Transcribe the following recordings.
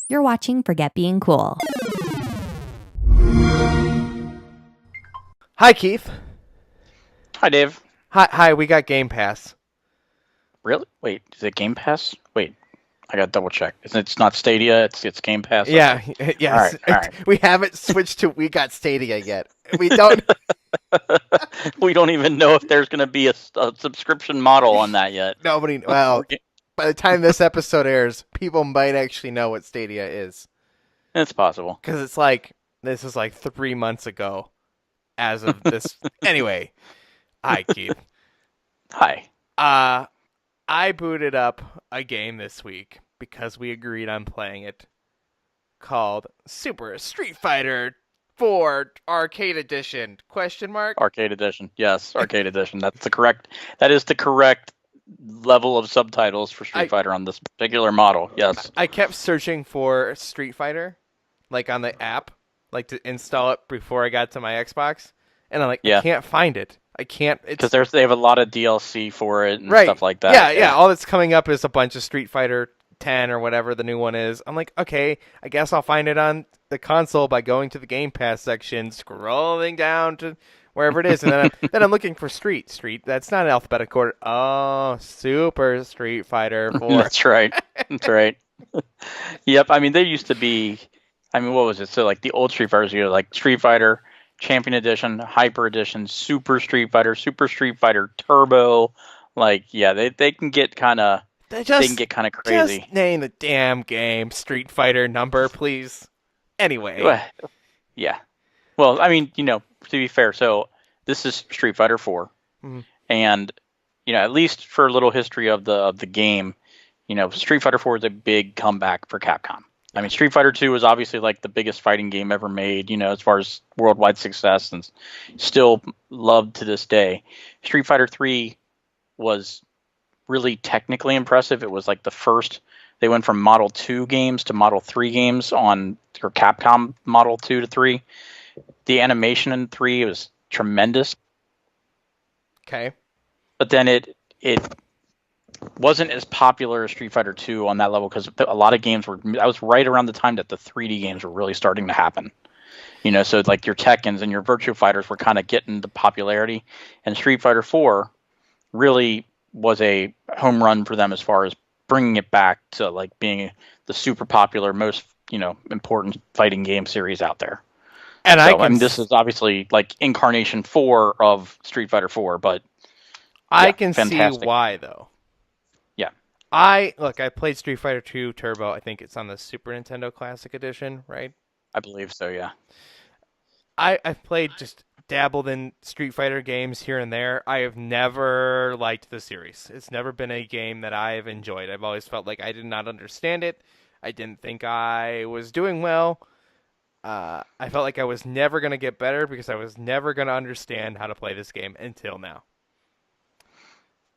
You're watching Forget Being Cool. Hi, Keith. Hi, Dave. Hi. We got Game Pass. Really? Wait, is it Game Pass? Wait, I got to double check. It's not Stadia. It's Game Pass. Yeah, Okay. yes. All right. We haven't switched to We Got Stadia yet. We don't. We don't even know if there's going to be a subscription model on that yet. Nobody. Well, by the time this episode airs, people might actually know what Stadia is. It's possible. Because it's like, this is like 3 months ago as of this. Anyway. Hi, Keith. Hi. I booted up a game this week because we agreed on playing it called Super Street Fighter 4 Arcade Edition? Question mark? Arcade Edition. Yes, Arcade Edition. That is the correct level of subtitles for Street Fighter on this particular model. Yes. I kept searching for Street Fighter, like on the app, like to install it before I got to my Xbox, and I'm like, I can't find it. I can't. Because they have a lot of DLC for it and stuff like that. Yeah. All that's coming up is a bunch of Street Fighter 10 or whatever the new one is. I'm like, okay, I guess I'll find it on the console by going to the Game Pass section, scrolling down to wherever it is, and then I'm looking for Street. That's not an alphabetical order. Oh, Super Street Fighter 4. That's right. Yep. I mean, they used to be. I mean, what was it? So like the old Street Fighters, like Street Fighter Champion Edition, Hyper Edition, Super Street Fighter Turbo. Like, yeah, they can get kind of crazy. Just name the damn game Street Fighter number, please. Anyway. Yeah. Well, I mean, to be fair, so this is Street Fighter 4, and at least for a little history of the game, Street Fighter 4 is a big comeback for Capcom. I mean, Street Fighter 2 was obviously like the biggest fighting game ever made, as far as worldwide success, and still loved to this day. Street Fighter 3 was really technically impressive. It was like the first. They went from Model 2 games to Model 3 games or Capcom Model 2 to 3. The animation in 3 was tremendous. Okay. But then it wasn't as popular as Street Fighter 2 on that level because a lot of games that was right around the time that the 3D games were really starting to happen. So like your Tekkens and your Virtua Fighters were kind of getting the popularity, and Street Fighter 4 really was a home run for them as far as bringing it back to like being the super popular, most, important fighting game series out there. And I mean, this is obviously like incarnation 4 of Street Fighter 4, but I can fantastic. see why though. Yeah. I played Street Fighter 2 Turbo. I think it's on the Super Nintendo Classic Edition, right? I believe so, yeah. I've played, just dabbled in Street Fighter games here and there. I have never liked the series. It's never been a game that I have enjoyed. I've always felt like I did not understand it. I didn't think I was doing well. I felt like I was never going to get better because I was never going to understand how to play this game until now.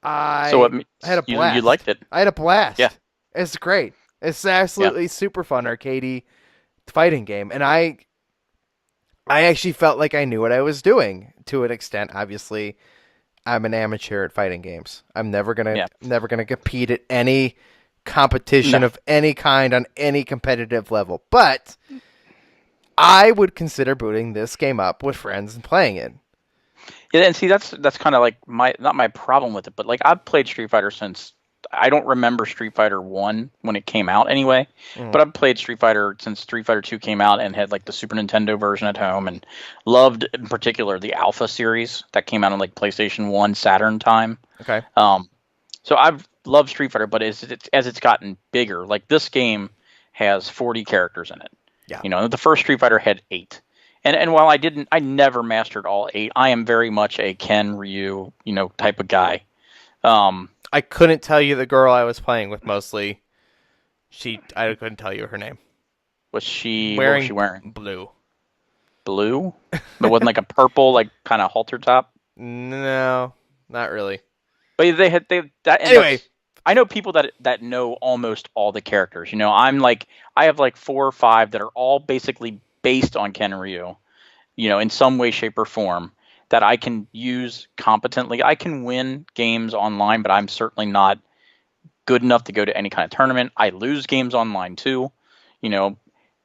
I had a blast. You liked it? I had a blast. Yeah. It's great. It's absolutely super fun arcadey fighting game. And I actually felt like I knew what I was doing to an extent. Obviously, I'm an amateur at fighting games. I'm never gonna compete at any competition of any kind on any competitive level. But I would consider booting this game up with friends and playing it. Yeah, and see, that's kind of like not my problem with it, but like I've played Street Fighter since I don't remember Street Fighter 1 when it came out anyway, but I've played Street Fighter since Street Fighter 2 came out and had like the Super Nintendo version at home, and loved in particular the Alpha series that came out on like PlayStation 1 Saturn time. Okay. So I've loved Street Fighter, but as it's gotten bigger, like this game has 40 characters in it. Yeah. The first Street Fighter had 8. And while I never mastered all 8. I am very much a Ken, Ryu, type of guy. I couldn't tell you the girl I was playing with mostly. I couldn't tell you her name. What was she wearing? Blue. Blue? It wasn't like a purple, like kind of halter top? No, not really. But anyway. I know people that know almost all the characters. I have like 4 or 5 that are all basically based on Ken and Ryu, in some way, shape, or form, that I can use competently. I can win games online, but I'm certainly not good enough to go to any kind of tournament. I lose games online too. You know,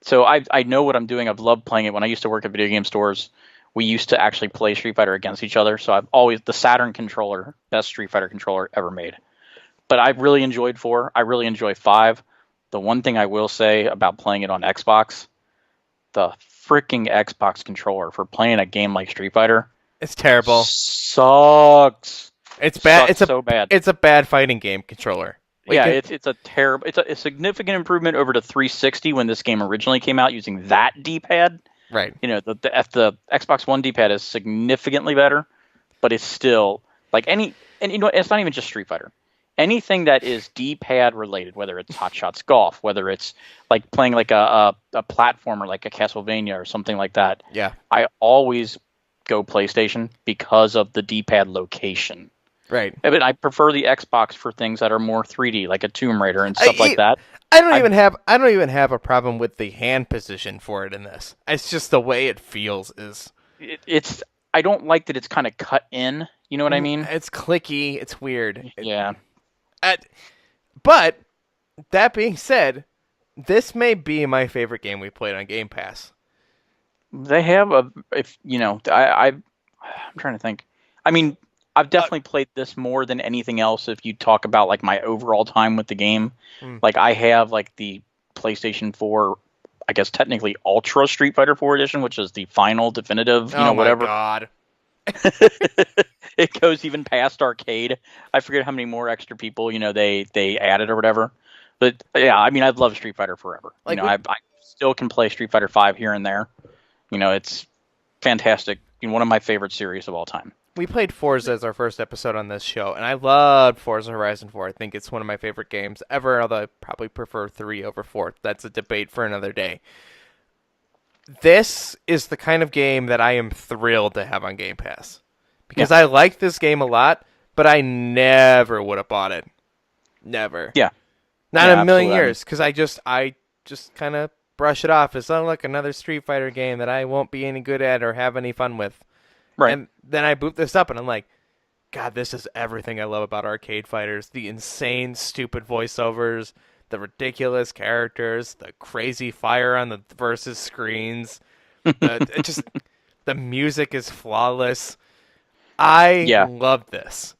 so I know what I'm doing. I've loved playing it. When I used to work at video game stores, we used to actually play Street Fighter against each other. So I've always the Saturn controller, best Street Fighter controller ever made. But I really enjoyed 4. I really enjoy 5. The one thing I will say about playing it on Xbox, the freaking Xbox controller for playing a game like Street Fighter, It's terrible. sucks. It's bad. Sucks so bad. It's a bad fighting game controller. Yeah, it's a terrible. It's a significant improvement over the 360 when this game originally came out using that D-pad. Right. You know, the Xbox One D-pad is significantly better, but it's still like and you know, it's not even just Street Fighter. Anything that is D-pad related, whether it's Hot Shots Golf, whether it's like playing like a platformer like a Castlevania or something like that. Yeah. I always go PlayStation because of the D-pad location. Right. But I prefer the Xbox for things that are more 3D, like a Tomb Raider and stuff like that. I don't even have a problem with the hand position for it in this. It's just the way it feels is. It's I don't like that it's kind of cut in. You know what I mean? It's clicky. It's weird. Yeah. But that being said, this may be my favorite game we played on Game Pass. They have I'm trying to think. I mean, I've definitely played this more than anything else. If you talk about like my overall time with the game, like I have like the PlayStation 4, I guess technically Ultra Street Fighter 4 edition, which is the final definitive, whatever. Oh my God. It goes even past arcade. I forget how many more extra people, they added or whatever. But yeah, I mean, I've loved Street Fighter forever. Like I still can play Street Fighter 5 here and there. It's fantastic. One of my favorite series of all time. We played Forza as our first episode on this show, and I loved Forza Horizon 4. I think it's one of my favorite games ever, although I probably prefer 3 over 4. That's a debate for another day. This is the kind of game that I am thrilled to have on Game Pass. Because I like this game a lot, but I never would have bought it. Never. Yeah. Not in a million absolutely. years, because I just kind of brush it off as, oh, look, another Street Fighter game that I won't be any good at or have any fun with. Right. And then I boot this up, and I'm like, God, this is everything I love about arcade fighters. The insane, stupid voiceovers, the ridiculous characters, the crazy fire on the versus screens. The music is flawless. I love this.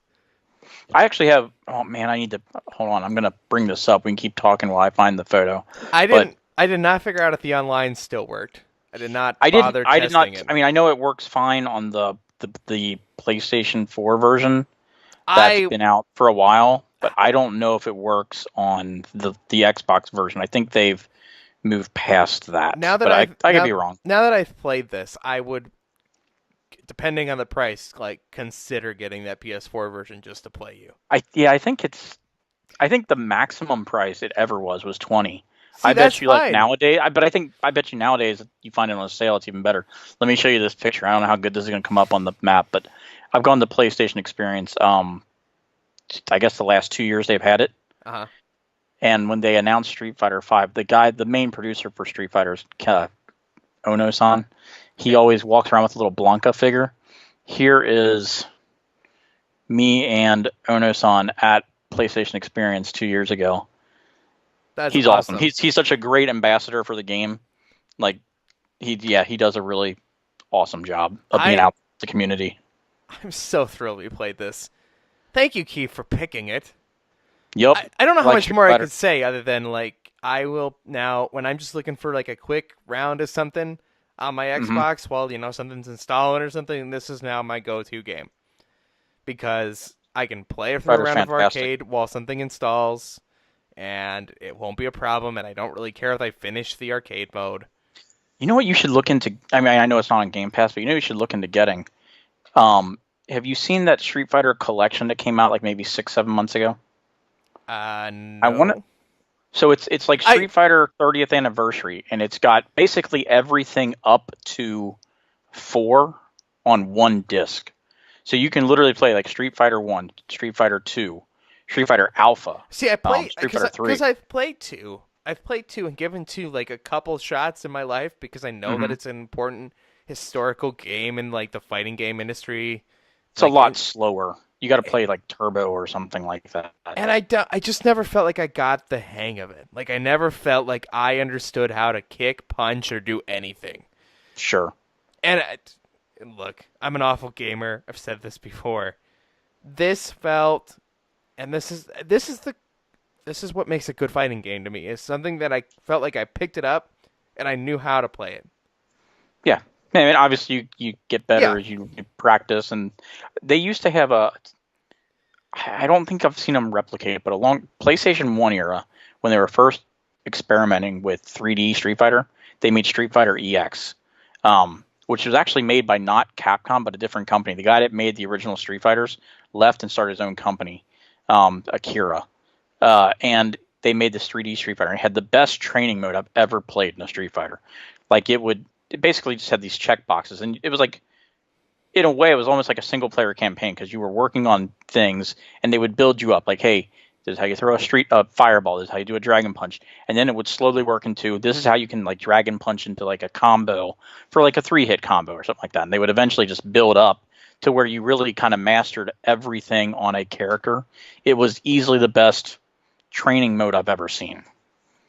I actually have. Oh man, I need to hold on. I'm gonna bring this up. We can keep talking while I find the photo. I did not figure out if the online still worked. I did not bother testing it. I mean, I know it works fine on the PlayStation 4 version. That's been out for a while, but I don't know if it works on the Xbox version. I think they've moved past that. I could be wrong. Now that I've played this, I would, depending on the price, like consider getting that PS4 version just to play you. I think the maximum price it ever was $20. See, I bet you fine. like nowadays. I bet you nowadays you find it on a sale. It's even better. Let me show you this picture. I don't know how good this is going to come up on the map, but I've gone to PlayStation Experience. I guess the last 2 years they've had it. Uh-huh. And when they announced Street Fighter 5, the main producer for Street Fighter is Ono-san. He always walks around with a little Blanca figure. Here is me and Ono-san at PlayStation Experience 2 years ago. He's awesome. He's such a great ambassador for the game. Like he does a really awesome job of being out with the community. I'm so thrilled we played this. Thank you, Keith, for picking it. Yep. I don't know how much more I could say other than like I will now when I'm just looking for like a quick round of something on my Xbox while something's installing or something. This is now my go-to game because I can play through a round of arcade while something installs. And it won't be a problem, and I don't really care if I finish the arcade mode. You know what you should look into? I mean, I know it's not on Game Pass, but you should look into getting. Have you seen that Street Fighter collection that came out like maybe 6-7 months ago? No. So it's like Street Fighter 30th anniversary, and it's got basically everything up to 4 on one disc. So you can literally play like Street Fighter 1, Street Fighter 2. Street Fighter Alpha. See, I played Street Fighter 3. because I've played 2. I've played 2 and given 2 like a couple shots in my life because I know that it's an important historical game in like the fighting game industry. It's a lot slower. You got to play like Turbo or something like that. And I just never felt like I got the hang of it. Like I never felt like I understood how to kick, punch, or do anything. Sure. And look, I'm an awful gamer. I've said this before. This felt, and this is what makes a good fighting game to me. It's something that I felt like I picked it up, and I knew how to play it. Yeah. I mean, obviously you get better as you practice, and they used to have I don't think I've seen them replicate it, but along PlayStation 1 era, when they were first experimenting with 3D Street Fighter, they made Street Fighter EX, which was actually made by not Capcom, but a different company. The guy that made the original Street Fighters left and started his own company, Akira. And they made this 3D Street Fighter. It had the best training mode I've ever played in a Street Fighter. Like it basically just had these check boxes, and it was like, in a way, it was almost like a single player campaign because you were working on things, and they would build you up. Like, hey, this is how you throw a fireball. This is how you do a dragon punch, and then it would slowly work into this is how you can like dragon punch into like a combo for like a 3-hit combo or something like that. And they would eventually just build up to where you really kind of mastered everything on a character. It was easily the best training mode I've ever seen.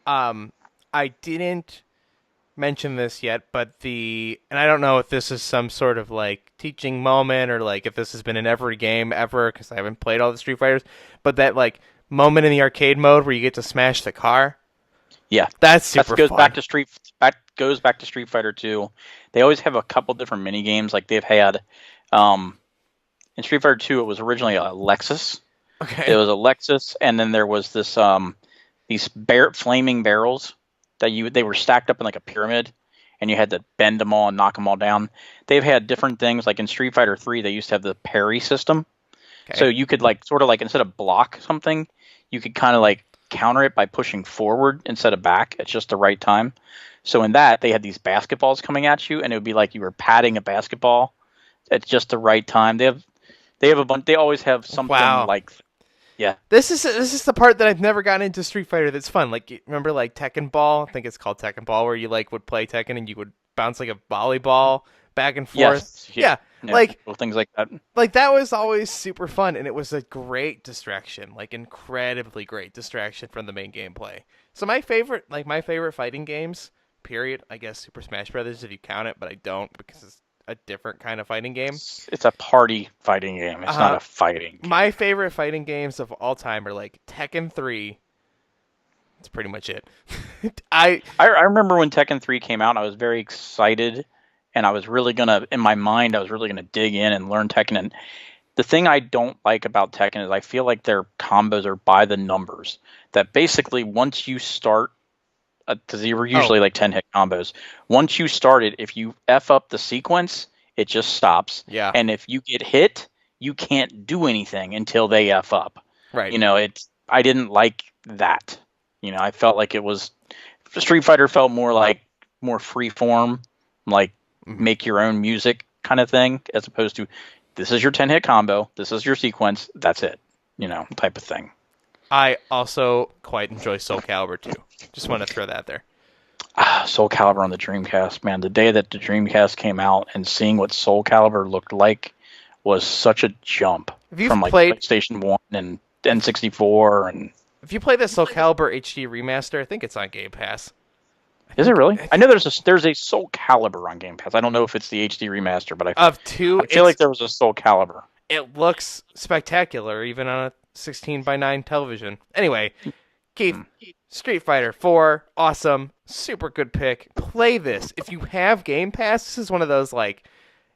I didn't mention this yet, but and I don't know if this is some sort of like teaching moment or like if this has been in every game ever because I haven't played all the Street Fighters, but that like moment in the arcade mode where you get to smash the car. Yeah, that's super that goes fun. Goes back to Street Fighter 2. They always have a couple different mini games. Like they've had in Street Fighter 2, it was originally a Lexus. Okay. It was a Lexus, and then there was this these flaming barrels that they were stacked up in like a pyramid, and you had to bend them all and knock them all down. They've had different things. Like in Street Fighter 3, they used to have the parry system. Okay. So you could like sort of like instead of block something, you could kind of like counter it by pushing forward instead of back at just the right time. So in that, they had these basketballs coming at you, and it would be like you were patting a basketball at just the right time. They have a bunch. They always have something like. Yeah. This is the part that I've never gotten into Street Fighter that's fun. Like, remember like Tekken Ball? I think it's called Tekken Ball, where you like would play Tekken and you would bounce like a volleyball back and forth. Yes. Yeah. Like little things like that. Like that was always super fun, and it was a great distraction, like incredibly great distraction from the main gameplay. So my favorite fighting games, period, I guess Super Smash Brothers if you count it, but I don't because it's a different kind of fighting game. It's a party fighting game. It's not a fighting game. My favorite fighting games of all time are like Tekken 3. That's pretty much it. I remember when Tekken 3 came out, I was very excited, and I was really in my mind, I was really gonna dig in and learn Tekken. And the thing I don't like about Tekken is I feel like their combos are by the numbers. That basically once you start, because they were usually like 10-hit combos. Once you start it, if you F up the sequence, it just stops. Yeah. And if you get hit, you can't do anything until they F up. Right. I didn't like that. I felt like Street Fighter felt more free form, like make your own music kind of thing, as opposed to this is your 10-hit combo, this is your sequence, that's it, type of thing. I also quite enjoy Soul Calibur 2. Just want to throw that there. Soul Calibur on the Dreamcast, man. The day that the Dreamcast came out and seeing what Soul Calibur looked like was such a jump from like PlayStation 1 and N64. And if you play the Soul Calibur HD remaster, I think it's on Game Pass. Is it really? I know there's a Soul Calibur on Game Pass. I don't know if it's the HD remaster, but I feel like there was a Soul Calibur. It looks spectacular, even on a 16:9 television. Anyway, Keith, Street Fighter 4, awesome, super good pick. Play this. If you have Game Pass, this is one of those, like,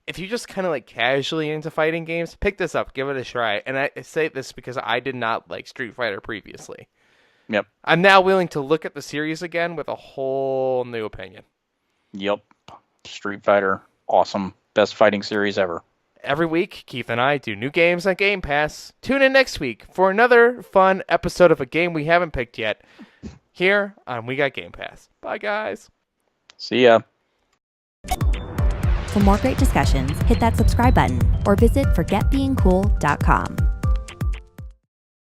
if you just kind of like casually into fighting games, pick this up, give it a try. And I say this because I did not like Street Fighter previously. Yep. I'm now willing to look at the series again with a whole new opinion. Yep. Street Fighter, awesome. Best fighting series ever. Every week, Keith and I do new games on Game Pass. Tune in next week for another fun episode of a game we haven't picked yet here on We Got Game Pass. Bye, guys. See ya. For more great discussions, hit that subscribe button or visit forgetbeingcool.com.